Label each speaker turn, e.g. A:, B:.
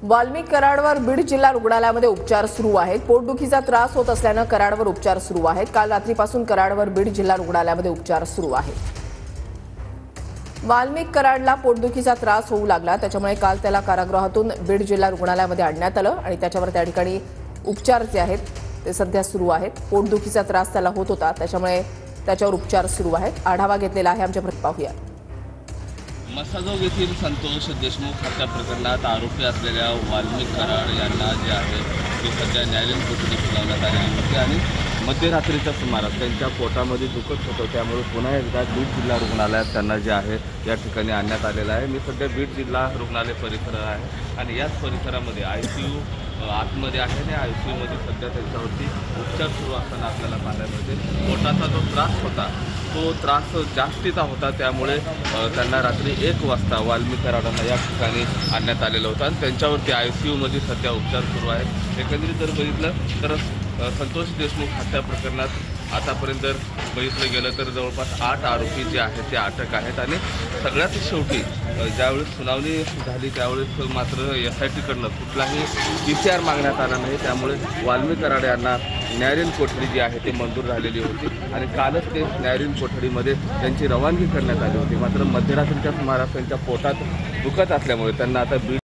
A: वाल्मिक कराडवर बीड जिल्हा रुग्णालयामध्ये उपचार सुरू आहेत। पोटदुखीचा त्रास होत असल्याने कराडवर उपचार सुरू आहेत। काल रात्रीपासून कराडवर बीड जिल्हा रुग्णालयामध्ये उपचार सुरू आहेत। वाल्मिक कराडला पोटदुखीचा त्रास होऊ लागला, त्याच्यामुळे काल त्याला कारागृहातून बीड जिल्हा रुग्णालयामध्ये आणण्यात आलं आणि त्याच्यावर त्या ठिकाणी उपचार जे आहेत ते सध्या सुरू आहेत। पोटदुखीचा त्रास त्याला होत होता, त्याच्यामुळे त्याच्यावर उपचार सुरू आहेत। आढावा घेतलेला आहे आमच्या प्रति पाहूया।
B: मसाजोग येथील संतोष देशमुख हत्या प्रकरणात आरोपी असलेल्या वाल्मिक कराड यांना जे आहे ते सध्या न्यायालयीन कोठडी सुनावण्यात आलेली होती आणि मध्यरात्रीच्या सुमारास त्यांच्या पोटामध्ये दुखत होतं, त्यामुळे पुन्हा एकदा बीड जिल्हा रुग्णालयात त्यांना जे आहे या ठिकाणी आणण्यात आलेलं आहे। मी सध्या बीड जिल्हा रुग्णालय परिसर आहे आणि याच परिसरामध्ये ICU आतमध्ये आहे आणि ICUमध्ये सध्या त्यांच्यावरती उपचार सुरू असताना आपल्याला पाहायला मिळते। पोटाचा जो त्रास होता तो त्रास जास्तीचा होता, त्यामुळे त्यांना रात्री 1 वाजता वाल्मिक कराडांना या ठिकाणी आणण्यात आलेलं होतं आणि त्यांच्यावरती ICUमध्ये सध्या उपचार सुरू आहेत। एकंदरीत जर बघितलं तर संतोष देशमुख हत्या प्रकरणात आतापर्यंत जर बघितलं गेलं तर जवळपास 8 आरोपी जे आहेत ते अटक आहेत आणि सगळ्यात शेवटी ज्यावेळेस सुनावणी झाली त्यावेळेस मात्र SITकडनं कुठलाही PCR मागण्यात आला नाही, त्यामुळे वाल्मिक कराड यांना न्यायालयीन कोठडी जी आहे ती मंजूर झालेली होती आणि कालच ते न्यायालयीन कोठडीमध्ये त्यांची रवानगी करण्यात आली होती। मात्र मध्यरात्रीच्या सुमारास त्यांच्या पोटात दुखत असल्यामुळे त्यांना आता बीड